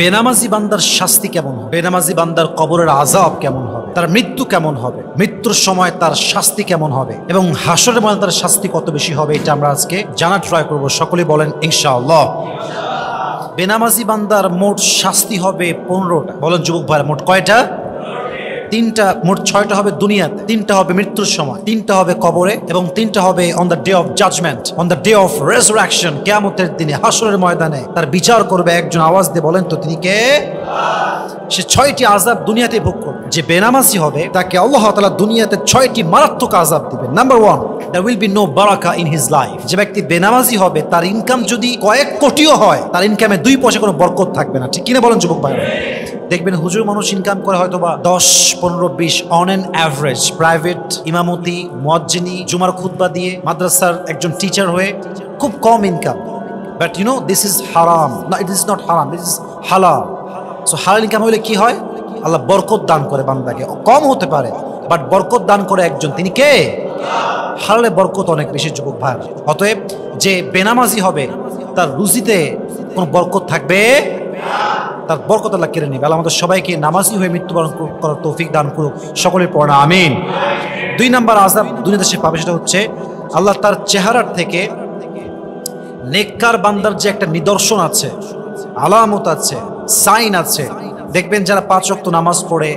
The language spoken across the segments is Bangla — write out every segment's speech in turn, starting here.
বেনামাজি বান্দার শাস্তি কেমন হবে, বেনামাজি বান্দার কবরের আযাব কেমন হবে, তার মৃত্যু কেমন হবে, মৃত্যুর সময় তার শাস্তি কেমন হবে এবং হাসরের ময়দানে তার শাস্তি কত বেশি হবে, এটা আমরা আজকে জানার ট্রাই করব। সকলেই বলেন ইনশাআল্লাহ। বেনামাজি বান্দার মোট শাস্তি হবে 15টা। বলেন যুবক ভাইরা, মোট কয়টা? 3টা। মোট 6টা হবে দুনিয়াতে, 3টা হবে মৃত্যুর সময়, 3টা হবে কবরে এবং 3টা হবে on the day of judgement, on the day of resurrection. কিয়ামতের দিনে হাসরের ময়দানে তার বিচার করবে একজন। আওয়াজ দিয়ে বলেন তো তিনি কে? সে 6টি আযাব দুনিয়াতে ভোগ করবে। যে বেনামাজি হবে তাকে আল্লাহ তাআলা দুনিয়াতে 6টি মারাত্মক আযাব দিবেন। Number 1, there will be no baraka in his life। যে ব্যক্তি বেনামাজি হবে তার ইনকাম যদি কয়েক কোটিও হয়, তার ইনকামে 2 পয়সা কোনো বরকত থাকবে না। ঠিক কিনা বলেন যুবক ভাইরা? দেখবেন হুজুর মানুষ ইনকাম করে হয়তো বা 10, 15, 20 অন অ্যান অ্যাভারেজ, প্রাইভেট ইমামতি, মুয়াজ্জিনি, জুমার খুতবা দিয়ে, মাদ্রাসার একজন টিচার হয়ে খুব কম income. But you know this is হারাম। না, ইট ইজ নট হারাম, ইট ইজ হালাল। সো হালাল ইনকাম হলে কি হয়? আল্লাহ বরকত দান করে বান্দাকে। কম হতে পারে বাট বরকত দান করে একজন, তিনি কে? হালালে বরকত অনেক বেশি যুবক ভাই। অতএব যে বেনামাজি হবে তার রুজিতে কোনো বরকত থাকবে, তার বরকত আল্লাহ কেড়ে নেবে। আল্লাহ আমাদের সবাইকে নামাজি হয়ে মৃত্যুবরণ করার তৌফিক দান করুক। সকলের পড়া আমিন। 2 নাম্বার আযাব দুনিয়াতে সে পাবে, সেটা হচ্ছে আল্লাহ তার চেহারার থেকে নেককার বান্দার যে একটা নিদর্শন আছে, আলামত আছে, সাইন আছে। দেখবেন যারা 5 ওয়াক্ত নামাজ পড়ে,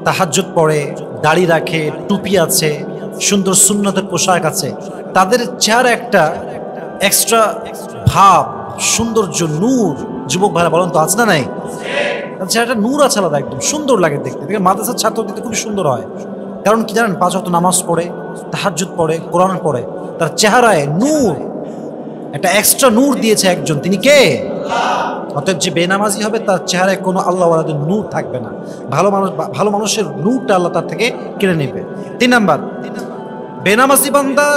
তাহাজ্জুদ পড়ে, দাড়ি রাখে, টুপি আছে, সুন্দর সুন্নতের পোশাক আছে, তাদের চেহারা একটা এক্সট্রা ভাব, সৌন্দর্য, নূর। যুবক ভাইরা বলেন তো আছে না নাই? চেহারাটা নূর আছে আলাদা, একদম সুন্দর লাগে দেখতে। দেখে মাদ্রাসার ছাত্র দিতে খুবই সুন্দর হয়। কারণ কি জানেন? 5 ওয়াক্ত নামাজ পড়ে, তাহাজ্জুদ পড়ে, কোরআন পড়ে, তার চেহারায় নূর, একটা এক্সট্রা নূর দিয়েছে একজন, তিনি কে? অতএব যে বেনামাজি হবে তার চেহারায় কোনো আল্লাহওয়ালাদের নূর থাকবে না। ভালো মানুষের নূরটা আল্লাহ তার থেকে কেড়ে নেবে। 3 নাম্বার, বেনামাজি বান্দা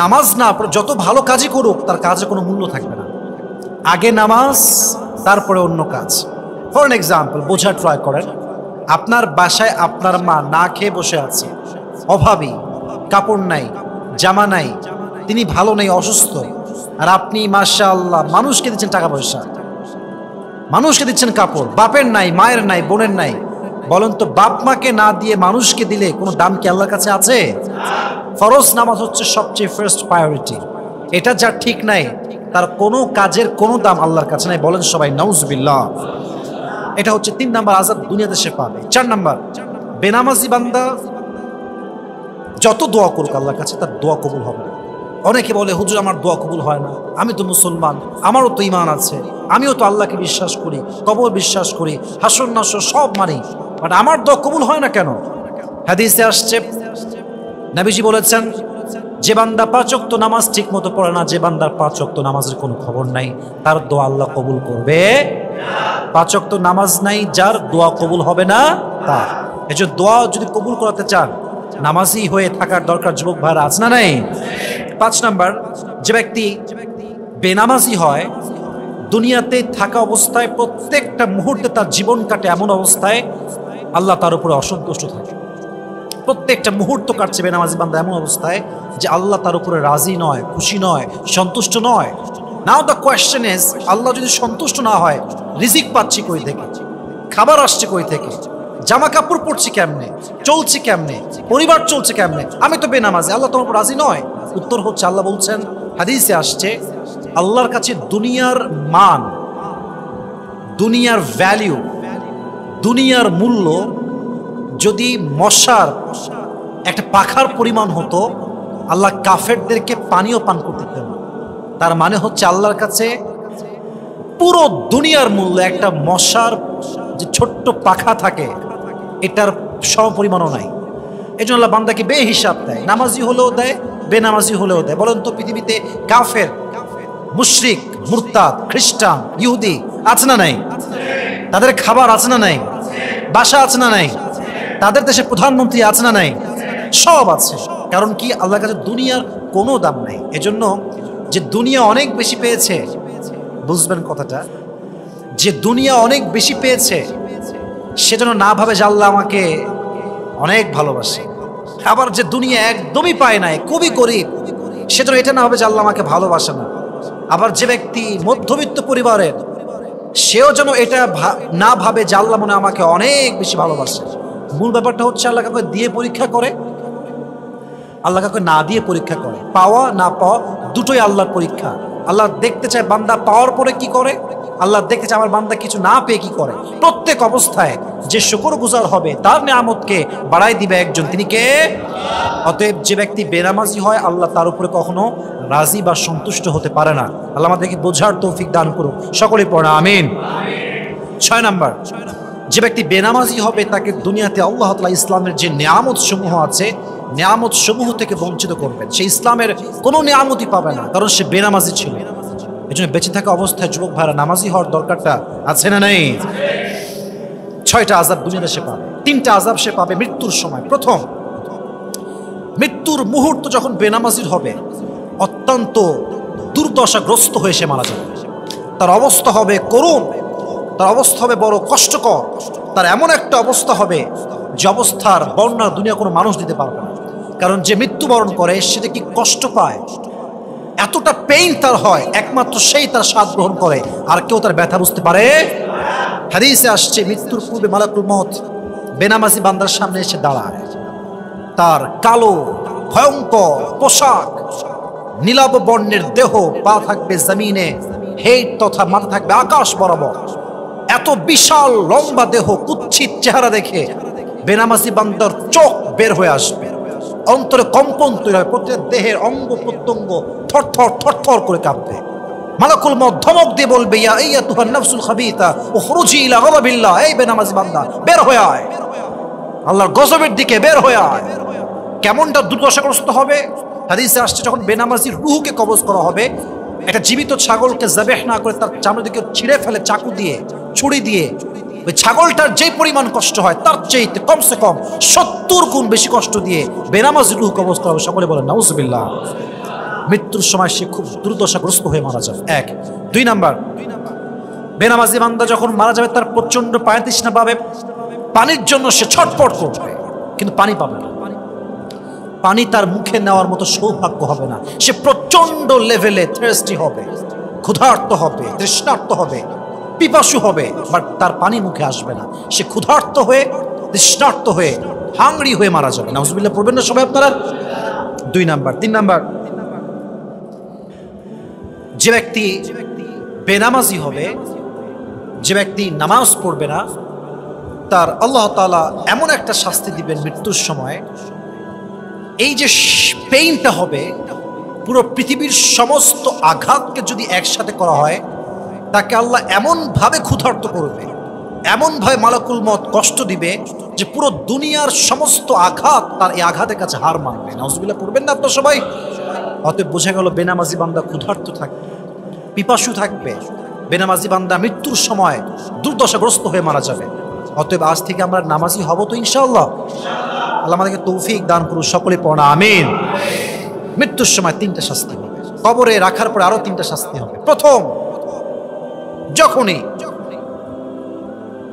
নামাজ না যত ভালো কাজই করুক তার কাজে কোনো মূল্য থাকবে না। আগে নামাজ, তারপরে অন্য কাজ। ফর এন এক্সাম্পল, বোঝা ট্রাই করেন। আপনার বাসায় আপনার মা না খেয়ে বসে আছে, অভাবী, কাপড় নাই, জামা নাই, তিনি ভালো নেই, অসুস্থ, আর আপনি মাশাআল্লাহ মানুষকে দিচ্ছেন টাকা পয়সা, মানুষকে দিচ্ছেন কাপড়। বাপের নাই, মায়ের নাই, বোনের নাই। বলেন তো বাপ মাকে না দিয়ে মানুষকে দিলে কোনো দাম কি আল্লাহর কাছে আছে? ফরজ নামাজ হচ্ছে সবচেয়ে ফার্স্ট প্রায়োরিটি। এটা যা ঠিক নাই তার কোনো কাজের কোনো দাম আল্লাহর কাছে নাই। বলেন সবাই নাউজুবিল্লাহ। এটা হচ্ছে 3 নাম্বার আযাব দুনিয়াতে সে পাবে। 4 নাম্বার, বেনামাজি বান্দা যত দোয়া করুক আল্লাহর কাছে তার দোয়া কবুল হবে না। অনেকে বলে হুজুর আমার দোয়া কবুল হয় না, আমি তো মুসলমান, আমারও তো ঈমান আছে, আমিও তো আল্লাহকে বিশ্বাস করি, কবর বিশ্বাস করি, হাসর নাসর সব মানি, বাট আমার দোয়া কবুল হয় না কেন? হাদিসে আসছে, নবীজি বলেছেন যে বান্দা 5 ওয়াক্ত নামাজ ঠিক মতো পড়ে না, যে বান্দার 5 ওয়াক্ত নামাজের কোনো খবর নাই, তার দোয়া আল্লাহ কবুল করবে না। 5 ওয়াক্ত নামাজ নাই যার, দোয়া কবুল হবে না তার। এই যে দোয়া যদি কবুল করাতে চান নামাজি হয়ে থাকার দরকার। যুবক ভাইরা আছে না নাই? 5 নাম্বার, যে ব্যক্তি বেনামাজি হয় দুনিয়াতে থাকা অবস্থায় প্রত্যেকটা মুহূর্তে তার জীবন কাটে এমন অবস্থায় আল্লাহ তার উপরে অসন্তুষ্ট থাকে। প্রত্যেকটা মুহূর্ত কাটছে বেনামাজি বান্দা এমন অবস্থায় যে আল্লাহ তার উপরে রাজি নয়, খুশি নয়, সন্তুষ্ট নয়। নাও দ্য কোয়েশ্চেন ইজ, আল্লাহ যদি সন্তুষ্ট না হয়, রিজিক পাচ্ছি কই থেকে, খাবার আসছে কই থেকে, জামা কাপড় পরছি কেমনে, চলছি কেমনে, পরিবার চলছে কেমনে, আমি তো বেনামাজি, আল্লাহ তোমার উপর রাজি নয়? উত্তর হচ্ছে আল্লাহ বলছেন, হাদিসে আসছে, আল্লাহর কাছে দুনিয়ার মান, দুনিয়ার ভ্যালিউ, দুনিয়ার মূল্য যদি মশার একটা পাখার পরিমাণ হতো, আল্লাহ কাফেরদেরকে পানিও পান করতে দিতেন। তার মানে হচ্ছে আল্লাহর কাছে পুরো দুনিয়ার মূল্য একটা মশার যে ছোট্ট পাখা থাকে এটার সমপরিমাণও নাই। এই জন্য আল্লাহ বান্দাকে বেহিসাব দেয়, নামাজি হলেও দেয়, বেনামাজি হলেও দেয়। বলেন তো পৃথিবীতে কাফের, মুশরিক, মুরতাদ, খ্রিস্টান, ইহুদি আছে না নাই? তাদের খাবার আছে না নাই? বাসা আছে না নাই? তাদের দেশে প্রধানমন্ত্রী আছে না নাই? সব আছে। কারণ কি? আল্লাহর কাছে দুনিয়ার কোনো দাম নাই। এজন্য যে দুনিয়া অনেক বেশি পেয়েছে, বুঝবেন কথাটা, যে দুনিয়া অনেক বেশি পেয়েছে সেজন্য না ভাবে যে আল্লাহ আমাকে অনেক ভালোবাসে। আবার যে দুনিয়া একদমই পায় নাই, খুবই গরিব, সেজন্য এটা না হবে যে আল্লাহ আমাকে ভালোবাসে না। আবার যে ব্যক্তি মধ্যবিত্ত পরিবারের, সেও যেন এটা না ভাবে যে আল্লাহ মনে আমাকে অনেক বেশি ভালোবাসে। মূল ব্যাপারটা হচ্ছে আল্লাহ কাউকে দিয়ে পরীক্ষা করে, আল্লাহ কাউকে না দিয়ে পরীক্ষা করে। পাওয়া না পাওয়া দুটোই আল্লাহর পরীক্ষা। আল্লাহ দেখতে চায় বান্দা পাওয়ার পরে কি করে, আল্লাহ দেখতে চায় আমার বান্দা কিছু না পেয়ে কি করে। প্রত্যেক অবস্থায় যে শুকরগুজার হবে তার নিয়ামতকে বাড়াই দিবে একজন, তিনি কে? অতএব যে ব্যক্তি বেনামাজি হয় আল্লাহ তার উপরে কখনো রাজি বা সন্তুষ্ট হতে পারে না। আল্লাহ আমাদেরকে বোঝার তৌফিক দান করুক, সকলে পড়া আমিন। 6 নাম্বার, যে ব্যক্তি বেনামাজি হবে তাকে দুনিয়াতে আল্লাহ তাআলা ইসলামের যে নিয়ামত সমূহ আছে নিয়ামত সমূহ থেকে বঞ্চিত করবেন। সে ইসলামের কোনো নিয়ামতই পাবে না, কারণ সে বেনামাজি ছিল। এই জন্য বেঁচে থাকা অবস্থায় যুবক ভাইরা নামাজি হওয়ার দরকারটা আছে না নেই? 6টা আযাব দুনিয়াতে সে পাবে। 3টা আযাব সে পাবে মৃত্যুর সময়। প্রথম, মৃত্যুর মুহূর্ত যখন বেনামাজির হবে অত্যন্ত দুর্দশাগ্রস্ত হয়ে সে মারা যাবে। তার অবস্থা হবে করুণ, তার অবস্থা হবে বড় কষ্টকর। তার এমন একটা অবস্থা হবে যে অবস্থার বর্ণনা দুনিয়া কোনো মানুষ দিতে পারবে না। কারণ যে মৃত্যুবরণ করে সেটা কি কষ্ট পায়, এতটা পেইন তার হয়, একমাত্র সেই তার স্বাদ গ্রহণ করে, আর কেউ তার ব্যথা বুঝতে পারে। হাদিসে আসছে মৃত্যুর পূর্বে মালাকুল মউত বেনামাজি বান্দার সামনে এসে দাঁড়ায়। তার কালো ভয়ঙ্কর পোশাক, নীলাভ বর্ণের দেহ, পা থাকবে জমিনে, হেড তথা মাথা থাকবে আকাশ বরাবর। এত বিশাল লম্বা দেহ, কুৎসিত চেহারা দেখে বেনামাজি বান্দার চোখ বের হয়ে আসবে, অন্তরে কম্পন তৈরি হবে, প্রত্যেক দেহের অঙ্গ প্রত্যঙ্গ থরথর থরথর করে কাঁপবে। মালাকুল মউত ধমক দিয়ে বলবে, ইয়া আইয়াতুহান নাফসুল খাবিতা উখরুজি ইলা গাযাবিল্লাহ, এই বেনামাজি বান্দা বের হয়ে আয়, আল্লাহর গজবের দিকে বের হয়ে আয়। কেমনটা দুর্দশাগ্রস্ত হবে? হাদিসে আসছে যখন বেনামাজির রূহকে কবজ করা হবে, একটা জীবিত ছাগলকে যাবেহ না করে তার চামড়া দিকে ছিঁড়ে ফেলে চাকু দিয়ে, ছুরি দিয়ে, ওই ছাগলটার যে পরিমাণ কষ্ট হয় তার চাইতে কমসে কম 70 গুণ বেশি কষ্ট দিয়ে বেনামাজির রূহ কবজ করা হবে। সকলে বলেন নাউজুবিল্লাহ। মৃত্যুর সময় সে খুব দুর্দশাগ্রস্ত হয়ে মারা যাবে। 1। 2 নাম্বার, বেনামাজি বান্দা যখন মারা যাবে তার প্রচন্ড পানি তৃষ্ণা পাবে, পানির জন্য সে ছটফট করবে, কিন্তু পানি পাবে না। পানি তার মুখে নেওয়ার মতো সৌভাগ্য হবে না। সে প্রচন্ড লেভেলে থ্রাস্টি হবে, ক্ষুধার্ত হবে, তৃষ্ণার্ত হবে, পিপাসু হবে, বাট তার পানি মুখে আসবে না। সে ক্ষুধার্ত হয়ে, তৃষ্ণার্ত হয়ে, হাংরি হয়ে মারা যাবে। নাউজুবিল্লাহ পড়বেন না সবাই আপনারা? 2 নাম্বার। 3 নাম্বার, যে ব্যক্তি বেনামাজি হবে, যে ব্যক্তি নামাজ পড়বে না, তার আল্লাহ তাআলা এমন একটা শাস্তি দিবেন মৃত্যুর সময়, এই যে পেইনটা হবে, পুরো পৃথিবীর সমস্ত আঘাতকে যদি একসাথে করা হয় তাকে আল্লাহ এমনভাবে ক্ষুধার্ত করবে, এমনভাবে মালাকুল মউত কষ্ট দিবে যে পুরো দুনিয়ার সমস্ত আঘাত তার এই আঘাতের কাছে হার মানবে। নাউজুবিল্লাহ পড়বেন না আপনারা সবাই? অতএব বোঝা গেল বেনামাজি বান্দা ক্ষুধার্ত থাকবে, পিপাসু থাকবে, বেনামাজি বান্দা মৃত্যুর সময় দুর্দশাগ্রস্ত হয়ে মারা যাবে। অতএব আজ থেকে আমরা নামাজি হব তো ইনশাআল্লাহ। আল্লাহ আমাদেরকে তৌফিক দান করুন, সকলে পড়া আমিন। মৃত্যুর সময় 3টা শাস্তি হবে, কবরে রাখার পরে আরো 3টা শাস্তি হবে। প্রথম, যখনই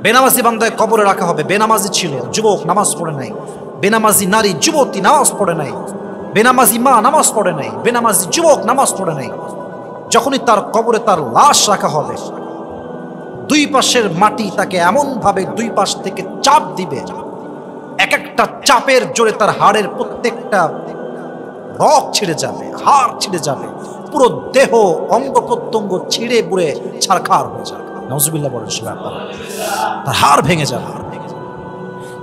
বেনামাজি বান্দায় কবরে রাখা হবে, বেনামাজি ছিল, যুবক নামাজ পড়ে নাই, বেনামাজি নারী যুবতী নামাজ পড়ে নাই, বেনামাজি মা নামাজ পড়ে নাই, বেনামাজি যুবক নামাজ পড়ে নাই, যখনই তার কবরে তার লাশ রাখা হবে, 2 পাশের মাটি তাকে এমন ভাবে 2 পাশ থেকে চাপ দিবে, এক একটা চাপের জোরে তার হাড়ের প্রত্যেকটা রগ ছিঁড়ে যাবে, হাড় ছিঁড়ে যাবে, পুরো দেহ অঙ্গ প্রত্যঙ্গ ছিঁড়ে বুড়ে ছারখার হয়ে যাবে। নাউজুবিল্লাহ বলেন সবাই আপনারা। তার হাড় ভেঙে যাবে,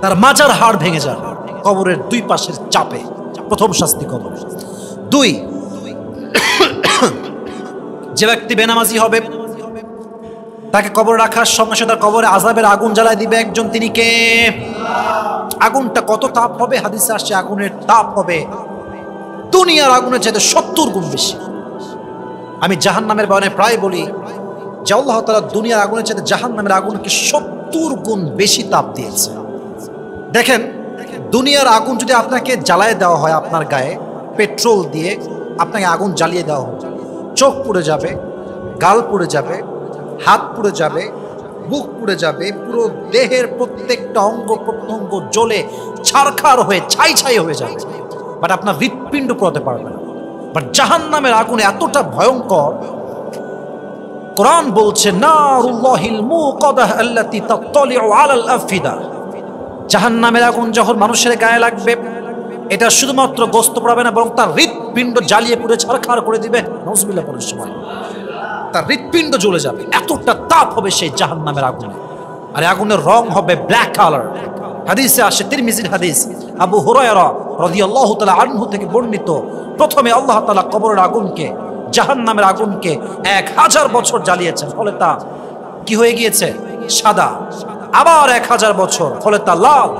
তার মাজার হাড় ভেঙে যাবে কবরের 2 পাশের চাপে। প্রথম শাস্তি কবর। 2, যে ব্যক্তি বেনামাজি হবে তাকে কবর রাখার সঙ্গে সাথে কবরে আযাবের আগুন জ্বালায় দিবে একজন, তিনি কে? আগুনটা কত তাপ হবে? হাদিসে আসছে আগুনের তাপ হবে দুনিয়ার আগুনের চাইতে 70 গুণ বেশি। আমি জাহান্নামের বয়ানে প্রায় বলি যে আল্লাহ তাআলা দুনিয়ার আগুনের চাইতে জাহান্নামের আগুনকে 70 গুণ বেশি তাপ দিয়েছে। দেখেন, দুনিয়ার আগুন যদি আপনাকে জ্বালায় দেওয়া হয়, আপনার গায়ে পেট্রোল দিয়ে আপনাকে আগুন জ্বালিয়ে দেওয়া হয়, চোখ পুড়ে যাবে, গাল পুড়ে যাবে, হাত পুড়ে যাবে, বুক পুড়ে যাবে, পুরো দেহের প্রত্যেকটা অঙ্গ প্রত্যঙ্গ জ্বলে ছারখার হয়ে ছাই ছাই হয়ে যাবে, বাট আপনার হৃৎপিণ্ড পোড়াতে পারবে না। বাট জাহান্নামের আগুন এতটা ভয়ঙ্কর, কোরআন বলছে নারুল্লাহিল মুকাদাহ আল্লাতী তাত্তালিউ আলাল আফিদা, জাহান্নামের আগুন যখন মানুষের গায়ে লাগবে এটা শুধুমাত্র গোস্ত পোড়াবে না, বরং তার হৃৎপিণ্ড জ্বালিয়ে পুড়ে ছারখার করে দিবে। নাউজুবিল্লাহ পড়ার সময় তার হৃৎপিণ্ড জ্বলে যাবে, এতটা তাপ হবে সেই জাহান্নামের আগুনে। আর আগুনের রং হবে ব্ল্যাক কালার। হাদিসে আসে, তিরমিজির হাদিস, আবু হুরায়রা রাদিয়াল্লাহু তাআলা আনহু থেকে বর্ণিত, প্রথমে আল্লাহ তাআলা কবরের আগুনকে, জাহান্নামের আগুনকে 1000 বছর জ্বালিয়েছেন, ফলে তা কি হয়ে গিয়েছে? সাদা। আবার 1000 বছর, ফলে তা লাল।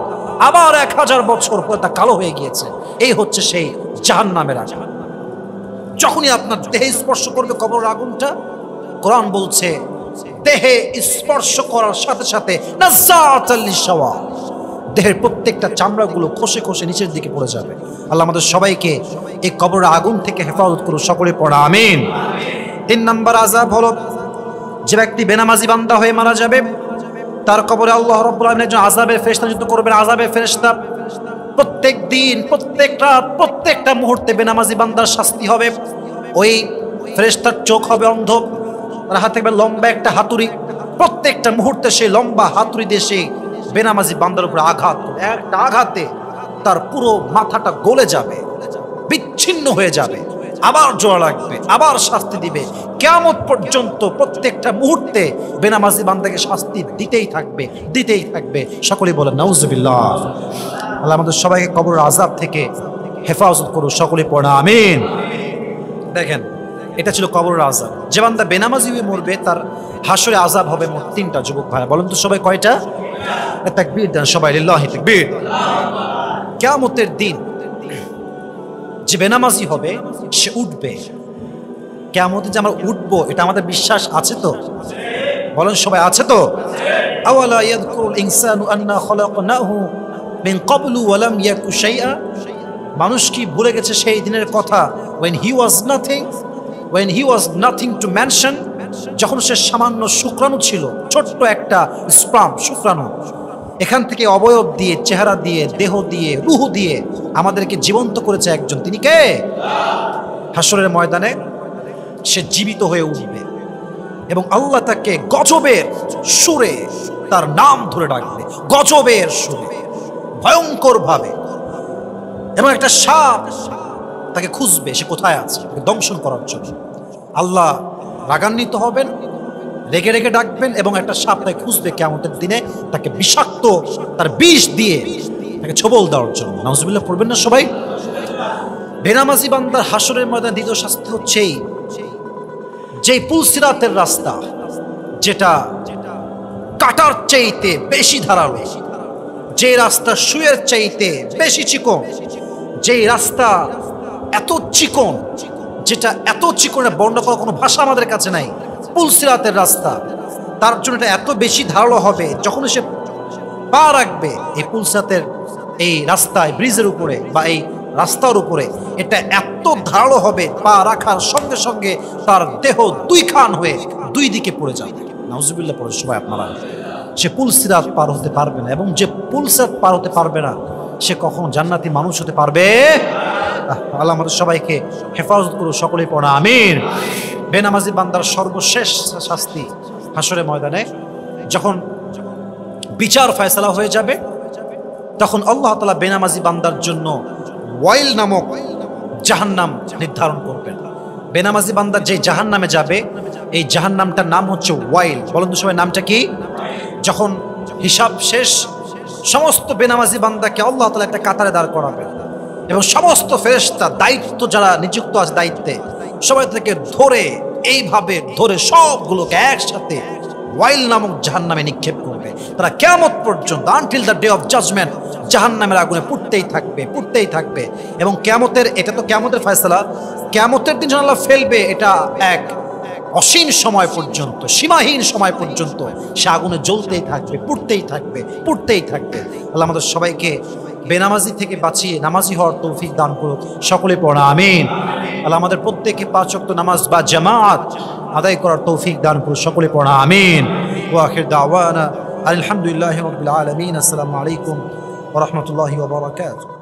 আবার 1000 বছর, ফলে তা কালো হয়ে গিয়েছে। এই হচ্ছে সেই জাহান্নামের আগুন। যখনই আপনার দেহে স্পর্শ করবে কবরের আগুনটা, কোরআন বলছে দেহে স্পর্শ করার সাথে সাথে নাযাআতাল লিশাওয়া, দেহের প্রত্যেকটা চামড়াগুলো খসে খসে নিচের দিকে পড়ে যাবে। আল্লাহ আমাদের সবাইকে এই কবরের আগুন থেকে হেফাজত করুন, সকলে পড়া আমিন। 3 নম্বর আযাব হলো, যে ব্যক্তি বেনামাজি বান্দা হয়ে মারা যাবে তার কবরে আল্লাহ রাব্বুল আলামিন একজন আযাবের ফেরেশতা নিযুক্ত করবেন। আযাবের ফেরেশতা প্রত্যেক দিন, প্রত্যেক রাত, প্রত্যেকটা মুহূর্তে বেনামাজি বান্দার শাস্তি হবে। ওই ফেরেশতার চোখ হবে অন্ধ, তার হাতে থাকবে লম্বা একটা হাতুড়ি। প্রত্যেকটা মুহূর্তে সেই লম্বা হাতুড়ি দিয়ে সেই বেনামাজি বান্দার উপরে আঘাত করবে। একটা আঘাতে তার পুরো মাথাটা গলে যাবে, বিচ্ছিন্ন হয়ে যাবে, আবার জোড়া লাগবে, আবার শাস্তি দিবে। কিয়ামত পর্যন্ত প্রত্যেকটা মুহূর্তে বেনামাজি বান্দাকে শাস্তি দিতেই থাকবে, দিতেই থাকবে। সকলেই বলেন নাউজুবিল্লাহ। আল্লাহ আমাদের সবাইকে কবরের আযাব থেকে হেফাজত করুন, সকলেই পড়া আমিন। দেখেন, এটা ছিল কবরের আযাব। যে বান্দা বেনামাজি হয়ে মরবে তার হাসরে আযাব হবে মোট 3টা। যুবক ভাই বলেন তো সবাই কয়টা? তাকবীর দেন সবাই, লিল্লাহি তাকবীর। কিয়ামতের দিন যে বেনামাজি হবে সে উঠবে। কিয়ামতে যে আমরা উঠবো এটা আমাদের বিশ্বাস আছে তো? বলেন সবাই, আছে তো? আওয়ালা ইয়াযকুরুল ইনসানু আন্না খালাকনাহু মিন ক্বাবলু ওয়া লাম ইয়াকু শাইআ, মানুষ কি ভুলে গেছে সেই দিনের কথা? when he was nothing to mention, যখন সে সামান্য শুক্রাণু ছিল, ছোট্ট একটা স্পার্ম শুক্রাণু। এখান থেকে অবয়ব দিয়ে, চেহারা দিয়ে, দেহ দিয়ে, রূহ দিয়ে আমাদেরকে জীবন্ত করেছে একজন। তিনি কে? হাসরের ময়দানে সে জীবিত হয়ে উঠবে এবং আল্লাহ তাকে গজবের সুরে তার নাম ধরে ডাকবে, গজবের সুরে, ভয়ঙ্কর ভাবে। এবং একটা সাপ তাকে খুঁজবে, সে কোথায় আছে, তাকে দংশন করার জন্য। আল্লাহ রাগান্বিত হবেন, রেগে রেগে ডাকবেন এবং একটা সাপ তাকে খুঁজবে কিয়ামতের দিনে, তাকে বিষাক্ত তার বিষ দিয়ে তাকে ছোবল দেওয়ার জন্য। নাউজুবিল্লাহ পড়বেন না সবাই? বেনামাজি বান্দার হাসরের ময়দানে দ্বিতীয় শাস্তি হচ্ছে যেই পুলসিরাতের রাস্তা, যেটা কাটার চাইতে বেশি ধারালো, যে রাস্তা সুয়ের চাইতে বেশি চিকন, যেই রাস্তা এত চিকন, যেটা এত চিকনের বর্ণনা করার কোনো ভাষা আমাদের কাছে নাই। পুলসিরাতের রাস্তা, তার জন্য এটা এত বেশি ধারালো হবে, যখন সে পা রাখবে এই পুলসিরাতের এই রাস্তায়, ব্রিজের উপরে বা এই রাস্তার উপরে, এটা এত ধারালো হবে, পা রাখার সঙ্গে সঙ্গে তার দেহ 2 খান হয়ে 2 দিকে পড়ে যাবে। নাউজুবিল্লাহ পড়ে সবাই আপনারা। সে পুলসিরাত পার হতে পারবে না, এবং যে পুলসিরাত পার হতে পারবে না সে কখনো জান্নাতি মানুষ হতে পারবে? আল্লাহ আমাদের সবাইকে হেফাজত করুন, সকলেই পড়া আমিন। বেনামাজি বান্দার সর্বশেষ শাস্তি হাসরের ময়দানে যখন বিচার ফয়সালা হয়ে যাবে, তখন আল্লাহ তাআলা বেনামাজি বান্দার জন্য ওয়াইল নামক জাহান্নাম নির্ধারণ করবেন। বেনামাজি বান্দা যে জাহান্নামে যাবে, এই জাহান্নামটার নাম হচ্ছে ওয়াইল। বলেন তো সবাই নামটা কি? যখন হিসাব শেষ, সমস্ত বেনামাজি বান্দাকে আল্লাহ তাআলা একটা কাতারে দাঁড় করাবেন এবং সমস্ত ফেরেশতা, দায়িত্ব যারা নিযুক্ত আছে দায়িত্বে, সবাই থেকে ধরে, এইভাবে ধরে সবগুলোকে একসাথে ওয়াইল নামক জাহান্নামে নিক্ষেপ করবে। তারা কিয়ামত পর্যন্ত, until the day of judgement, জাহান্নামের আগুনে পুড়তেই থাকবে, পুড়তেই থাকবে। এবং কিয়ামতের, এটা তো কিয়ামতের ফয়সালা, কিয়ামতের দিন যখন আল্লাহ ফেলবে, এটা এক অসীম সময় পর্যন্ত, সীমাহীন সময় পর্যন্ত সে আগুনে জ্বলতেই থাকবে, পুড়তেই থাকবে, পুড়তেই থাকবে। আল্লাহ আমাদের সবাইকে বেনামাজি থেকে বাঁচিয়ে নামাজি হওয়ার তৌফিক দান করুক, সকলে পড়া আমিন। আল্লাহ আমাদের প্রত্যেককে 5 ওয়াক্ত নামাজ বা জামাত আদায় করার তৌফিক দান করুক, সকলে পড়া আমিন। ওয়া আখির দাওয়ানা আলহামদুলিল্লাহি রাব্বিল আলামিন। আসসালামু আলাইকুম ওয়া রাহমাতুল্লাহি ওয়া বারাকাতুহু।